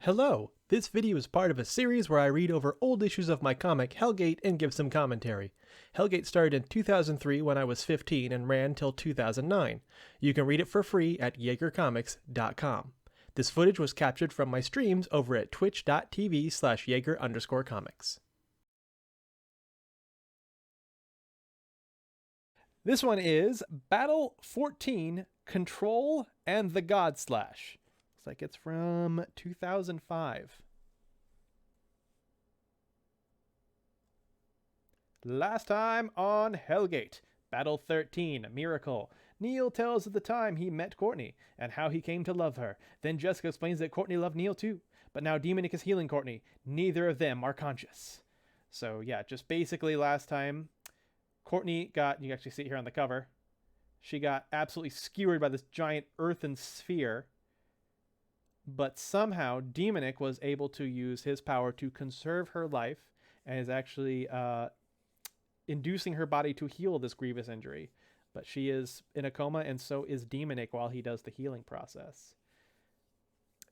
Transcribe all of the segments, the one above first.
Hello! This video is part of a series where I read over old issues of my comic Hellgate and give some commentary. Hellgate started in 2003 when I was 15 and ran till 2009. You can read it for free at jaegercomics.com. This footage was captured from my streams over at twitch.tv/Jaeger_comics. This one is Battle 14, Control and the Godslash. Looks like it's from 2005. Last time on Hellgate, Battle 13, Miracle. Neil tells of the time he met Courtney and how he came to love her. Then Jessica explains that Courtney loved Neil too, but now Demonic is healing Courtney. Neither of them are conscious. So yeah, just basically last time, Courtney got, you can actually see it here on the cover, she got absolutely skewered by this giant earthen sphere, but somehow Demonic was able to use his power to conserve her life and is actually inducing her body to heal this grievous injury. But she is in a coma, and so is Demonic while he does the healing process.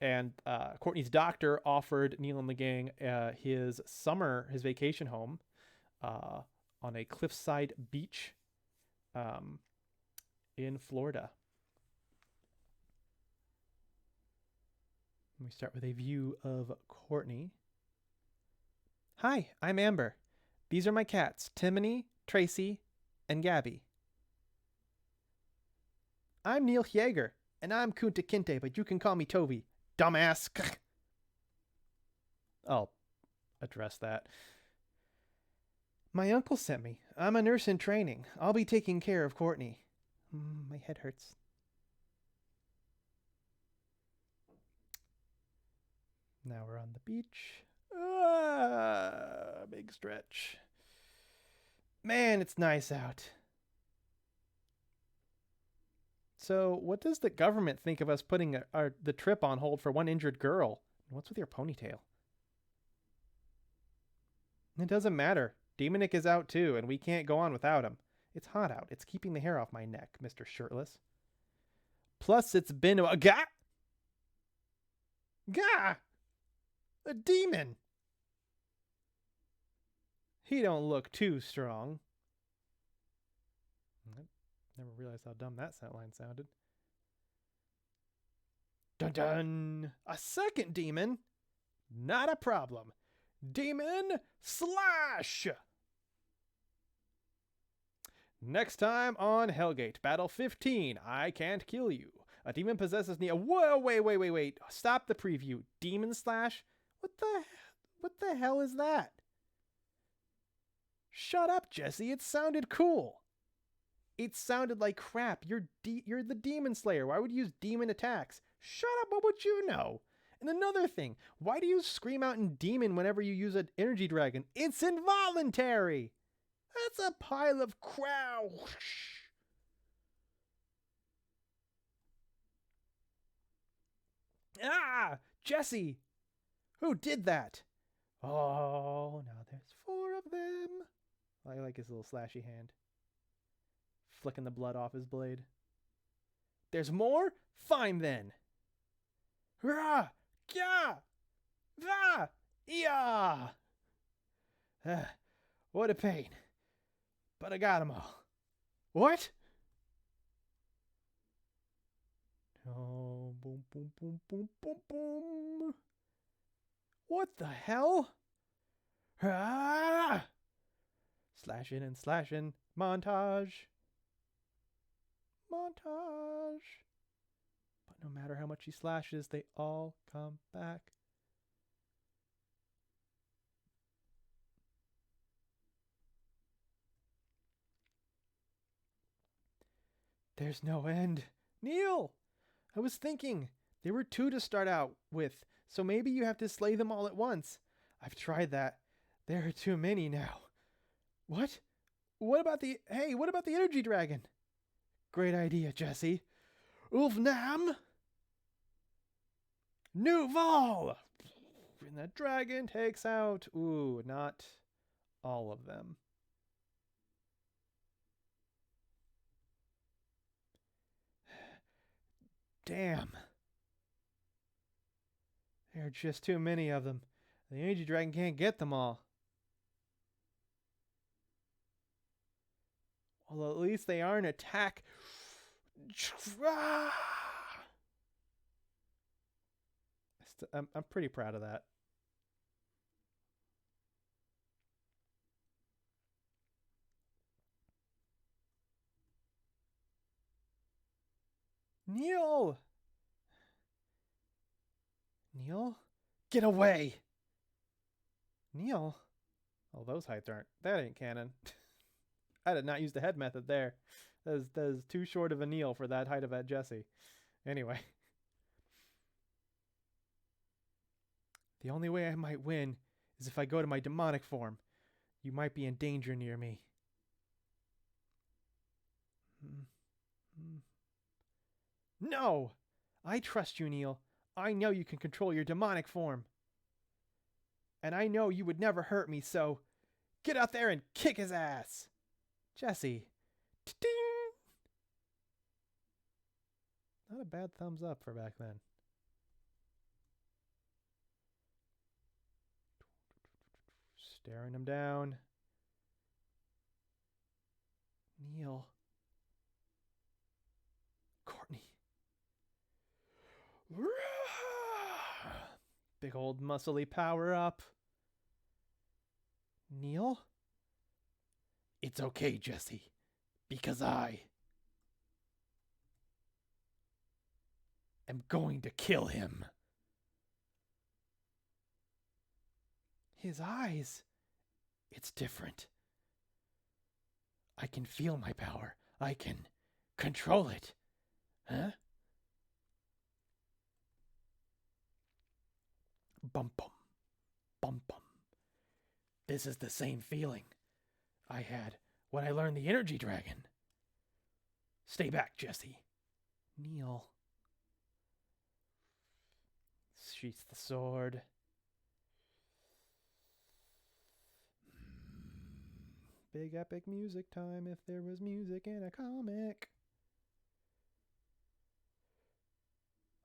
And Courtney's doctor offered Neil and the gang his vacation home on a cliffside beach in Florida. We start with a view of Courtney. Hi, I'm Amber. These are my cats, Timony, Tracy, and Gabby. I'm Neil Jaeger, and I'm Kunta Kinte, but you can call me Toby. Dumbass. I'll address that. My uncle sent me. I'm a nurse in training. I'll be taking care of Courtney. My head hurts. Now we're on the beach. Big stretch. Man, it's nice out. So, what does the government think of us putting the trip on hold for one injured girl? What's with your ponytail? It doesn't matter. Demonic is out too, and we can't go on without him. It's hot out. It's keeping the hair off my neck, Mr. Shirtless. Plus, it's been a gah! Gah! A demon! He don't look too strong. Never realized how dumb that line sounded. Dun dun! A second demon? Not a problem. Demon Slash! Next time on Hellgate, Battle 15, I Can't Kill You. A demon possesses Neil. Whoa, wait. Stop the preview. Demon Slash? What the hell is that? Shut up, Jesse. It sounded cool. It sounded like crap. You're the Demon Slayer. Why would you use demon attacks? Shut up. What would you know? And another thing, why do you scream out in demon whenever you use an energy dragon? It's involuntary. That's a pile of crap. Ah, Jesse. Who did that? Oh, now there's 4 of them. I like his little slashy hand. Flicking the blood off his blade. There's more? Fine then. Rah! Kya! Va! Yeah! What a pain. But I got them all. What? Oh, boom, boom, boom, boom, boom, boom. What the hell? Ah! Slashing and slashing. Montage. But no matter how much he slashes, they all come back. There's no end. Neil! I was thinking, there were 2 to start out with, so maybe you have to slay them all at once. I've tried that. There are too many now. What? What about the energy dragon? Great idea, Jesse. Ulfnam! Nuval! And the dragon takes out... Ooh, not all of them. Damn. There are just too many of them. The energy dragon can't get them all. Well, at least they aren't attack. I'm pretty proud of that. Neil! Neil? Get away! Neil? Oh, those heights aren't. That ain't canon. I did not use the head method there. That is too short of a Neil for that height of that Jesse. Anyway. The only way I might win is if I go to my demonic form. You might be in danger near me. No! I trust you, Neil. I know you can control your demonic form. And I know you would never hurt me, so get out there and kick his ass! Jesse. Ding! Not a bad thumbs up for back then. Staring him down. Neil. Courtney. Big old muscly power up. Neil? It's okay, Jesse. Because I am going to kill him. His eyes. It's different. I can feel my power. I can control it. Huh? Bum bum. Bum bum. This is the same feeling I had when I learned the energy dragon. Stay back, Jesse. Neil. Sheaths the sword. Big epic music time if there was music in a comic.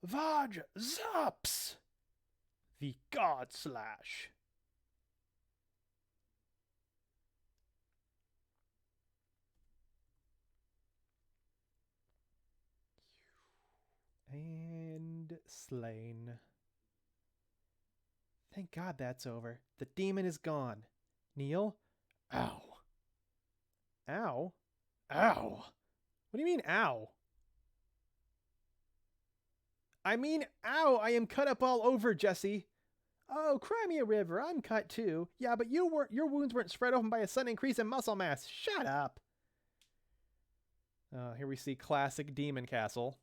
Vaj Zops! The God Slash. And slain. Thank God that's over. The demon is gone. Neil? Ow. Ow? Ow. What do you mean, ow? I mean, ow, I am cut up all over, Jesse. Oh, cry me a river, I'm cut too. Yeah, but your wounds weren't spread open by a sudden increase in muscle mass. Shut up. Here we see classic Demon Castle.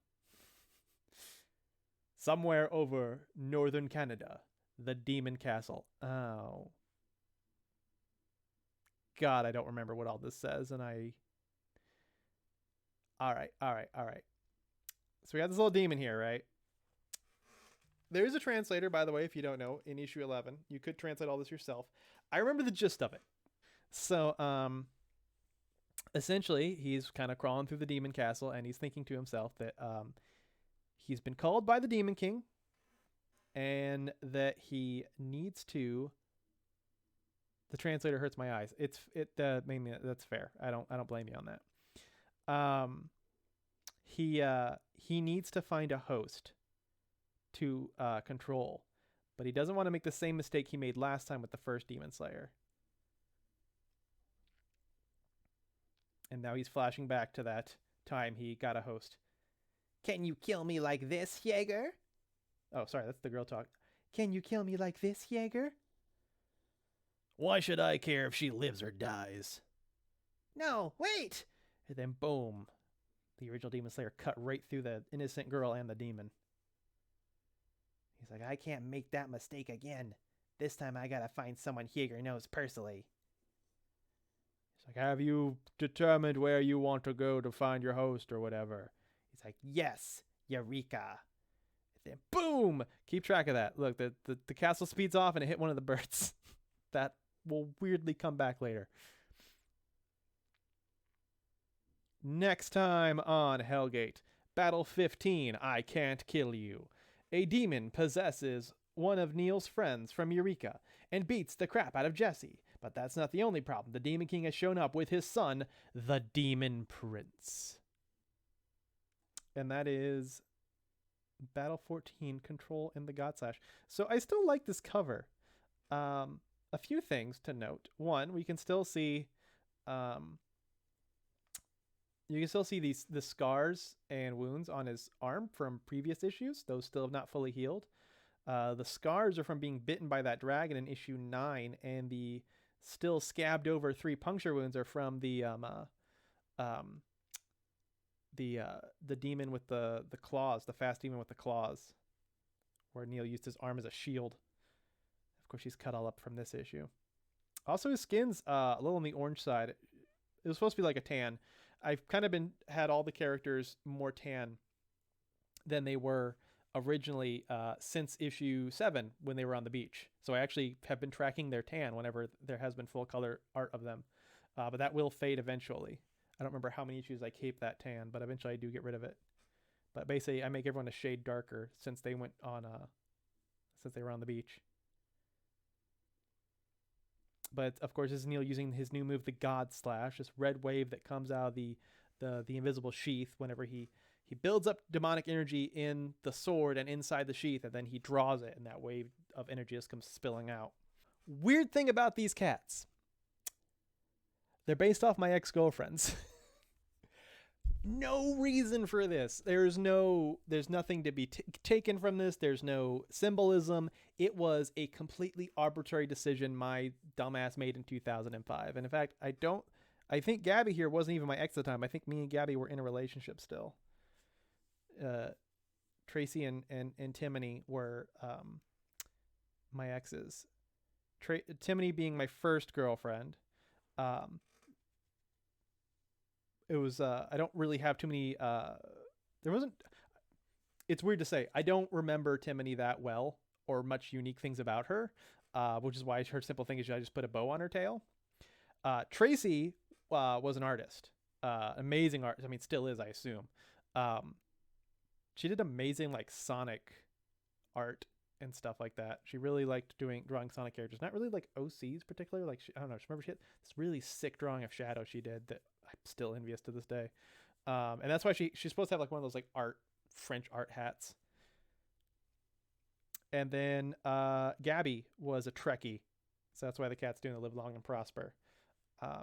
Somewhere over northern Canada. The Demon Castle. Oh. God, I don't remember what all this says, and I... Alright. So we got this little demon here, right? There is a translator, by the way, if you don't know, in issue 11. You could translate all this yourself. I remember the gist of it. So, essentially, he's kind of crawling through the demon castle, and he's thinking to himself that he's been called by the Demon King, and that he needs to... The translator hurts my eyes. Maybe that's fair. I don't blame you on that. He needs to find a host to control, but he doesn't want to make the same mistake he made last time with the first Demon Slayer. And now he's flashing back to that time he got a host. Can you kill me like this, Jaeger? Oh, sorry, that's the girl talk. Can you kill me like this, Jaeger? Why should I care if she lives or dies? No, wait! And then boom. The original Demon Slayer cut right through the innocent girl and the demon. He's like, I can't make that mistake again. This time I gotta find someone Jaeger knows personally. He's like, have you determined where you want to go to find your host or whatever? He's like, yes, Eureka. And then boom! Keep track of that. Look, the castle speeds off and it hit one of the birds. That will weirdly come back later. Next time on Hellgate, Battle 15, I Can't Kill You. A demon possesses one of Neil's friends from Eureka and beats the crap out of Jesse. But that's not the only problem. The Demon King has shown up with his son, the Demon Prince. And that is Battle 14, Control in the Godslash. So I still like this cover. A few things to note. One, we can still see you can still see the scars and wounds on his arm from previous issues. Those still have not fully healed. The scars are from being bitten by that dragon in issue 9, and the still scabbed over 3 puncture wounds are from the demon with the claws, the fast demon with the claws, where Neil used his arm as a shield. Of course, he's cut all up from this issue. Also, his skin's a little on the orange side. It was supposed to be like a tan. I've kind of had all the characters more tan than they were originally since issue 7 when they were on the beach. So I actually have been tracking their tan whenever there has been full color art of them. But that will fade eventually. I don't remember how many issues I keep that tan, but eventually I do get rid of it. But basically, I make everyone a shade darker since they went on since they were on the beach. But of course, this is Neil using his new move, the Godslash, this red wave that comes out of the invisible sheath whenever he builds up demonic energy in the sword and inside the sheath, and then he draws it, and that wave of energy just comes spilling out. Weird thing about these cats. They're based off my ex-girlfriends. No reason for this. There's nothing to be taken from this. There's no symbolism. It was a completely arbitrary decision my dumbass made in 2005. And in fact, I think Gabby here wasn't even my ex at the time. I think me and Gabby were in a relationship still. Tracy and Timony were my exes. Timony being my first girlfriend. It was I don't really have too many there wasn't, it's weird to say, I don't remember Timony that well or much unique things about her, which is why her simple thing is I just put a bow on her tail. Tracy was an artist, amazing art. I mean, still is, I assume. She did amazing like Sonic art and stuff like that. She really liked drawing Sonic characters, not really like OCs particularly. Like I don't know. Remember she had this really sick drawing of Shadow she did that I'm still envious to this day. And that's why she's supposed to have like one of those like French art hats. And then Gabby was a Trekkie, so that's why the cat's doing the live long and prosper.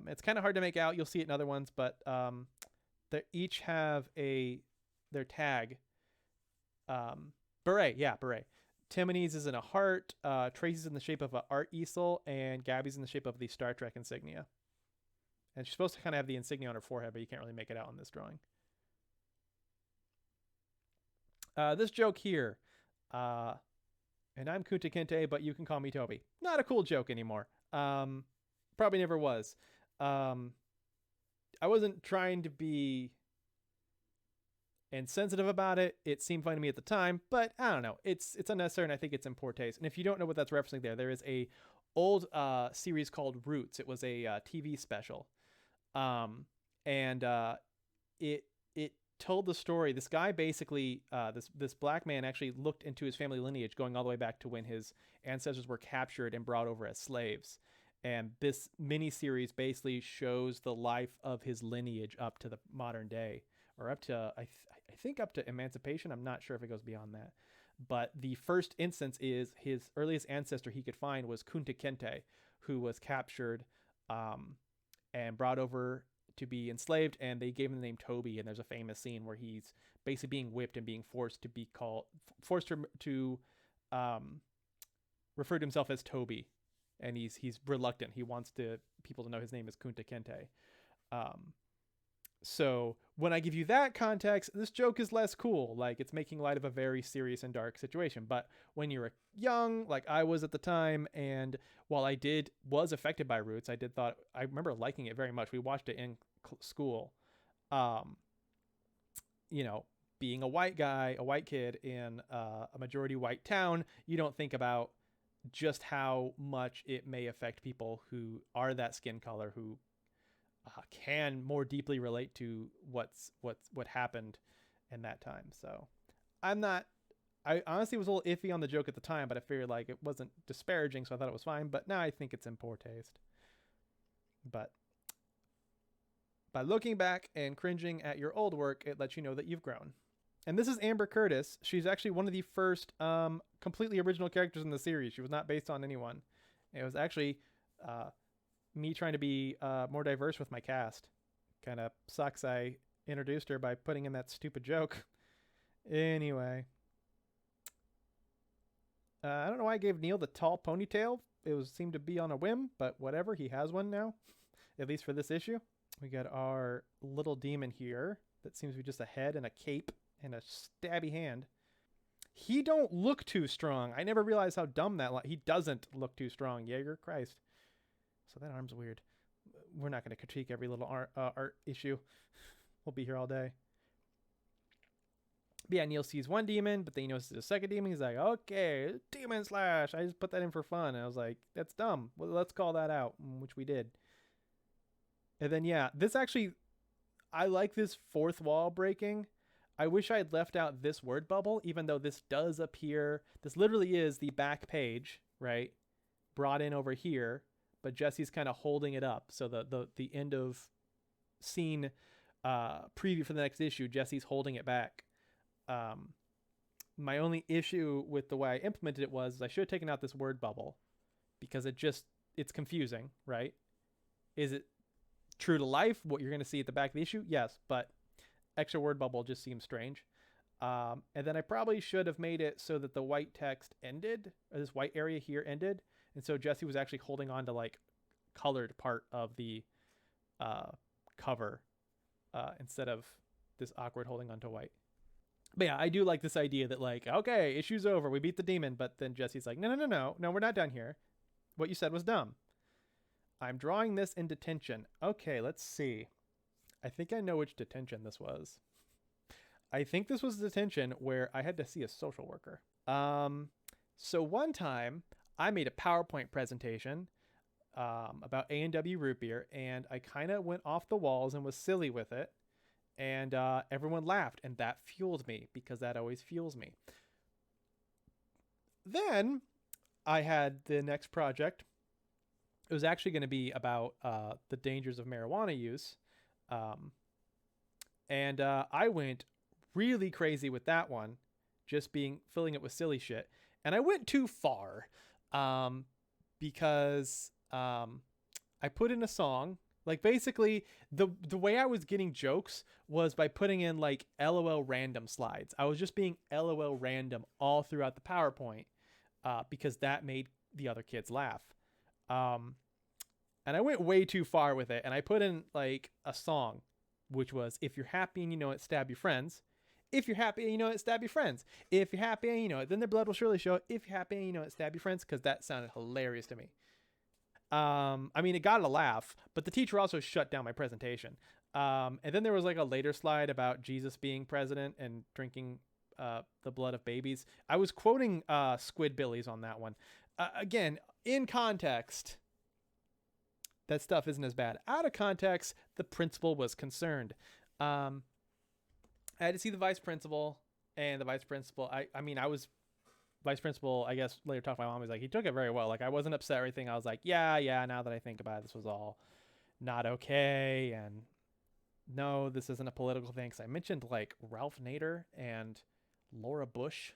It's kind of hard to make out. You'll see it in other ones, but they each have their tag. Beret, yeah, beret. Timony's is in a heart, Tracy's in the shape of an art easel, and Gabby's in the shape of the Star Trek insignia. And she's supposed to kind of have the insignia on her forehead, but you can't really make it out in this drawing. This joke here, and I'm Kunta Kinte, but you can call me Toby. Not a cool joke anymore. Probably never was. I wasn't trying to be insensitive about it. It seemed funny to me at the time, but I don't know. It's unnecessary, and I think it's in poor taste. And if you don't know what that's referencing there is a old series called Roots. It was a TV special. And it told the story. This guy basically, this black man actually looked into his family lineage going all the way back to when his ancestors were captured and brought over as slaves. And this mini series basically shows the life of his lineage up to the modern day, or up to, I think up to emancipation. I'm not sure if it goes beyond that. But the first instance is his earliest ancestor he could find was Kunta Kinte, who was captured and brought over to be enslaved, and they gave him the name Toby. And there's a famous scene where he's basically being whipped and being forced to refer to himself as Toby, and he's reluctant. He wants people to know his name is Kunta Kinte. So when I give you that context, this joke is less cool. Like, it's making light of a very serious and dark situation. But when you're young, like I was at the time, and while I was affected by Roots, I remember liking it very much. We watched it in school. Being a white guy, a white kid in a majority white town, you don't think about just how much it may affect people who are that skin color, who can more deeply relate to what happened in that time. So I'm not I honestly was a little iffy on the joke at the time, but I figured like it wasn't disparaging, so I thought it was fine. But now I think it's in poor taste. But by looking back and cringing at your old work, it lets you know that you've grown. And this is Amber Curtis. She's actually one of the first completely original characters in the series. She was not based on anyone. It was actually me trying to be more diverse with my cast. Kind of sucks I introduced her by putting in that stupid joke. Anyway. I don't know why I gave Neil the tall ponytail. Seemed to be on a whim, but whatever. He has one now, at least for this issue. We got our little demon here that seems to be just a head and a cape and a stabby hand. He don't look too strong. I never realized how dumb he doesn't look too strong. Jaeger, Christ. So that arm's weird. We're not going to critique every little art issue. We'll be here all day. But yeah, Neil sees one demon, but then he notices a second demon. He's like, okay, demon slash. I just put that in for fun. And I was like, that's dumb. Well, let's call that out, which we did. And then, yeah, this actually, I like this fourth wall breaking. I wish I had left out this word bubble, even though this does appear. This literally is the back page, right? Brought in over here, but Jesse's kind of holding it up. So the end of scene preview for the next issue, Jesse's holding it back. My only issue with the way I implemented it was I should have taken out this word bubble because it's confusing, right? Is it true to life what you're going to see at the back of the issue? Yes, but extra word bubble just seems strange. And then I probably should have made it so that the white text ended, or this white area here ended, and so Jesse was actually holding on to like colored part of the cover instead of this awkward holding on to white. But yeah, I do like this idea that like, okay, issue's over, we beat the demon, but then Jesse's like, no, we're not done here. What you said was dumb. I'm drawing this in detention. Okay, let's see. I think I know which detention this was. I think this was detention where I had to see a social worker. So one time I made a PowerPoint presentation about A&W root beer, and I kind of went off the walls and was silly with it. And everyone laughed, and that fueled me because that always fuels me. Then I had the next project. It was actually going to be about the dangers of marijuana use. And I went really crazy with that one, just filling it with silly shit. And I went too far because I put in a song. Like basically the way I was getting jokes was by putting in like LOL random slides. I was just being LOL random all throughout the PowerPoint because that made the other kids laugh. And I went way too far with it. And I put in like a song, which was, if you're happy and you know it, stab your friends. If you're happy and you know it, stab your friends. If you're happy and you know it, then their blood will surely show. If you're happy and you know it, stab your friends. Because that sounded hilarious to me. I mean, it got a laugh, but the teacher also shut down my presentation. And then there was like a later slide about Jesus being president and drinking the blood of babies. I was quoting Squidbillies on that one. Again, in context, that stuff isn't as bad. Out of context, the principal was concerned. I had to see the vice principal, and the vice principal, I mean, I was vice principal, I guess later talked to my mom, was like, he took it very well. Like, I wasn't upset or anything. I was like, yeah, now that I think about it, this was all not okay. And no, this isn't a political thing. Cause I mentioned like Ralph Nader and Laura Bush.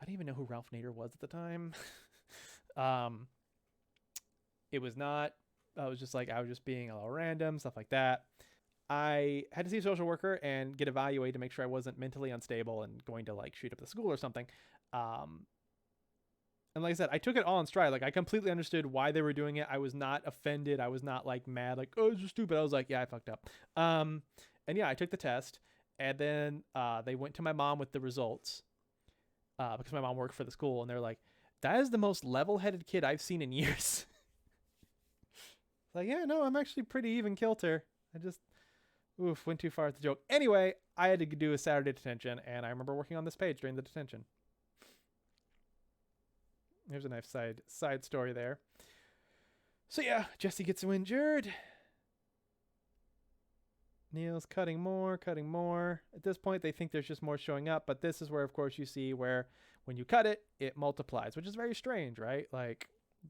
I didn't even know who Ralph Nader was at the time. It was not, I was just being a little random, stuff like that. I had to see a social worker and get evaluated to make sure I wasn't mentally unstable and going to like shoot up the school or something. And like I said, I took it all in stride. Like I completely understood why they were doing it. I was not offended. I was not like mad, like, oh, it's just stupid. I was like, yeah, I fucked up. And yeah, I took the test, and then they went to my mom with the results because my mom worked for the school, and they're like, that is the most level-headed kid I've seen in years. Like, yeah, no, I'm actually pretty even kilter. I just, went too far with the joke. Anyway, I had to do a Saturday detention, and I remember working on this page during the detention. There's a nice side story there. So yeah, Jesse gets injured. Neil's cutting more, cutting more. At this point, they think there's just more showing up, but this is where, of course, you see where when you cut it, it multiplies, which is very strange, right? Like,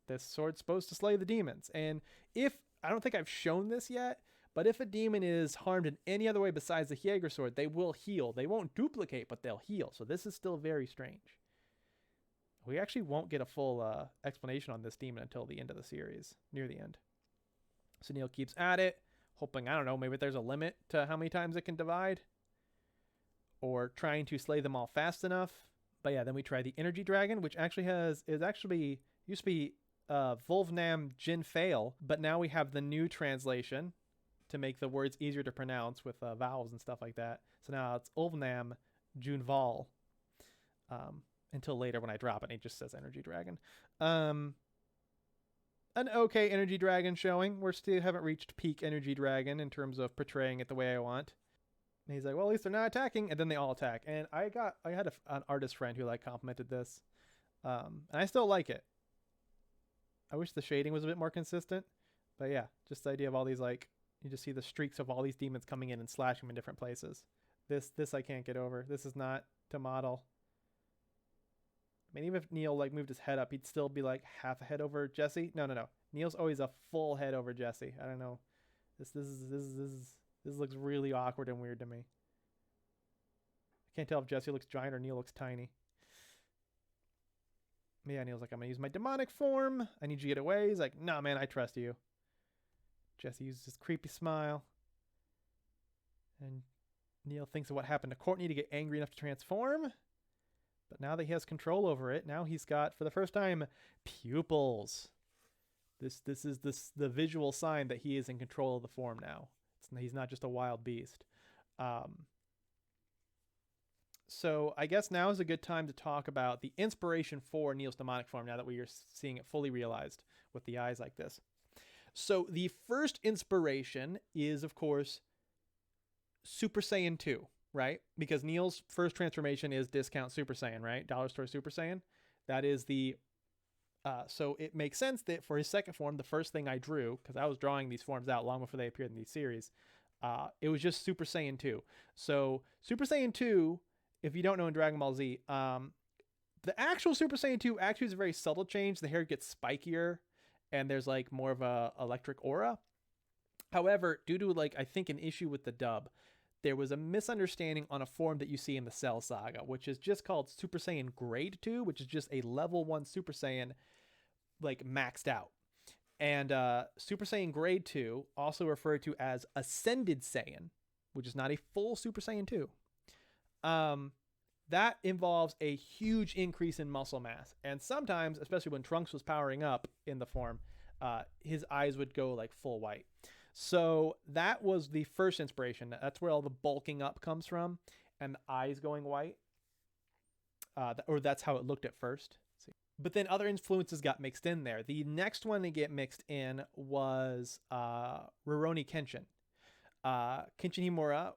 this sword's supposed to slay the demons. And if, I don't think I've shown this yet, but if a demon is harmed in any other way besides the Jaeger sword, they will heal. They won't duplicate, but they'll heal. So this is still very strange. We actually won't get a full explanation on this demon until the end of the series, near the end. So Neil keeps at it, hoping, I don't know, maybe there's a limit to how many times it can divide, or trying to slay them all fast enough. But yeah, then we try the energy dragon, which actually used to be Volvnam Jin Fail, but now we have the new translation to make the words easier to pronounce with vowels and stuff like that. So now it's Ulvnam Junval. Until later when I drop it, it just says energy dragon. An okay energy dragon showing. We still haven't reached peak energy dragon in terms of portraying it the way I want. And he's like, well, at least they're not attacking, and then they all attack. And I had an artist friend who like complimented this, and I still like it. I wish the shading was a bit more consistent, but yeah, just the idea of all these, like, you just see the streaks of all these demons coming in and slashing them in different places. This I can't get over. This is not to model. I mean, even if Neil like moved his head up, he'd still be like half a head over Jesse. No. Neil's always a full head over Jesse. I don't know. This looks really awkward and weird to me. I can't tell if Jesse looks giant or Neil looks tiny. Yeah, Neil's like, I'm gonna use my demonic form. I need you to get away. He's like, nah, man, I trust you. Jesse uses his creepy smile. And Neil thinks of what happened to Courtney to get angry enough to transform. But now that he has control over it, now he's got, for the first time, pupils. This is the visual sign that he is in control of the form now. He's not just a wild beast. So I guess now is a good time to talk about the inspiration for Neil's demonic form, now that we are seeing it fully realized with the eyes like this. So the first inspiration is, of course, Super Saiyan 2, right? Because Neil's first transformation is discount Super Saiyan, right? Dollar store Super Saiyan. That is the... so it makes sense that for his second form, the first thing I drew, because I was drawing these forms out long before they appeared in these series, it was just Super Saiyan 2. So Super Saiyan 2... if you don't know in Dragon Ball Z, the actual Super Saiyan 2 actually is a very subtle change. The hair gets spikier and there's like more of a electric aura. However, due to like, I think an issue with the dub, there was a misunderstanding on a form that you see in the Cell Saga, which is just called Super Saiyan Grade 2, which is just a level 1 Super Saiyan like maxed out. And Super Saiyan Grade 2, also referred to as Ascended Saiyan, which is not a full Super Saiyan 2. That involves a huge increase in muscle mass. And sometimes, especially when Trunks was powering up in the form, his eyes would go like full white. So that was the first inspiration. That's where all the bulking up comes from, and the eyes going white. Or that's how it looked at first. But then other influences got mixed in there. The next one to get mixed in was Rurouni Kenshin. Kenshin Himura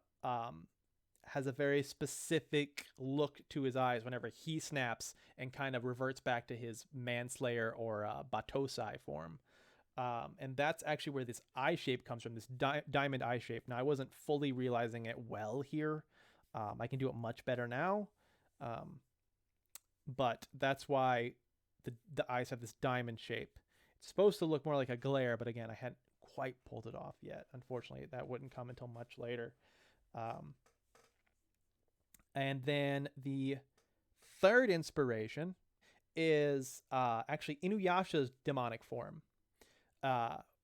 has a very specific look to his eyes whenever he snaps and kind of reverts back to his Manslayer or Batosai form. And that's actually where this eye shape comes from, this diamond eye shape. Now, I wasn't fully realizing it well here. I can do it much better now. But that's why the eyes have this diamond shape. It's supposed to look more like a glare, but again, I hadn't quite pulled it off yet. Unfortunately, that wouldn't come until much later. And then the third inspiration is actually Inuyasha's demonic form,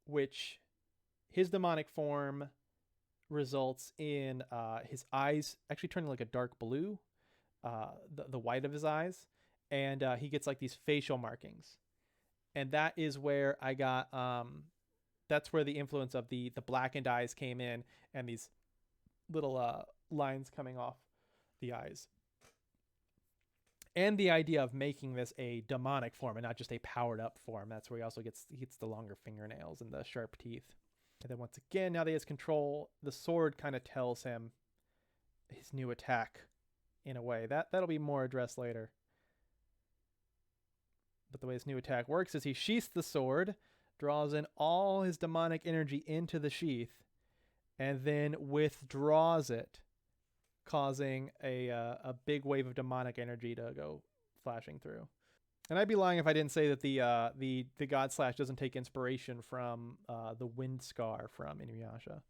which his demonic form results in his eyes actually turning like a dark blue, the white of his eyes, and he gets like these facial markings. And that is where I got, that's where the influence of the blackened eyes came in, and these little lines coming off the eyes, and the idea of making this a demonic form and not just a powered up form. That's where he also gets the longer fingernails and the sharp teeth. And then once again, now that he has control, the sword kind of tells him his new attack in a way. That'll be more addressed later. But the way his new attack works is he sheaths the sword, draws in all his demonic energy into the sheath, and then withdraws it, causing a big wave of demonic energy to go flashing through. And I'd be lying if I didn't say that the God Slash doesn't take inspiration from the Wind Scar from Inuyasha.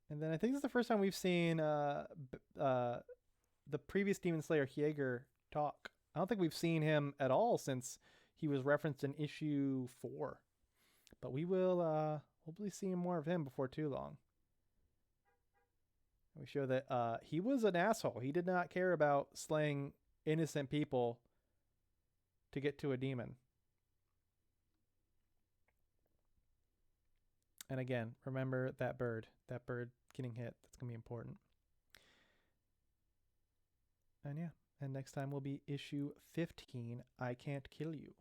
And then I think this is the first time we've seen the previous Demon Slayer Hyeger talk. I don't think we've seen him at all since he was referenced in issue 4. But we will hopefully see more of him before too long. We show that he was an asshole. He did not care about slaying innocent people to get to a demon. And again, remember that bird getting hit. That's going to be important. And yeah, and next time will be issue 15, I Can't Kill You.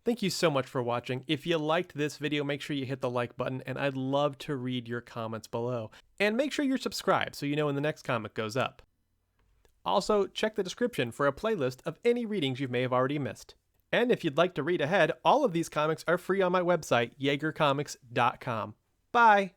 Thank you so much for watching. If you liked this video, make sure you hit the like button, and I'd love to read your comments below. And make sure you're subscribed so you know when the next comic goes up. Also, check the description for a playlist of any readings you may have already missed. And if you'd like to read ahead, all of these comics are free on my website, YagerComics.com. Bye!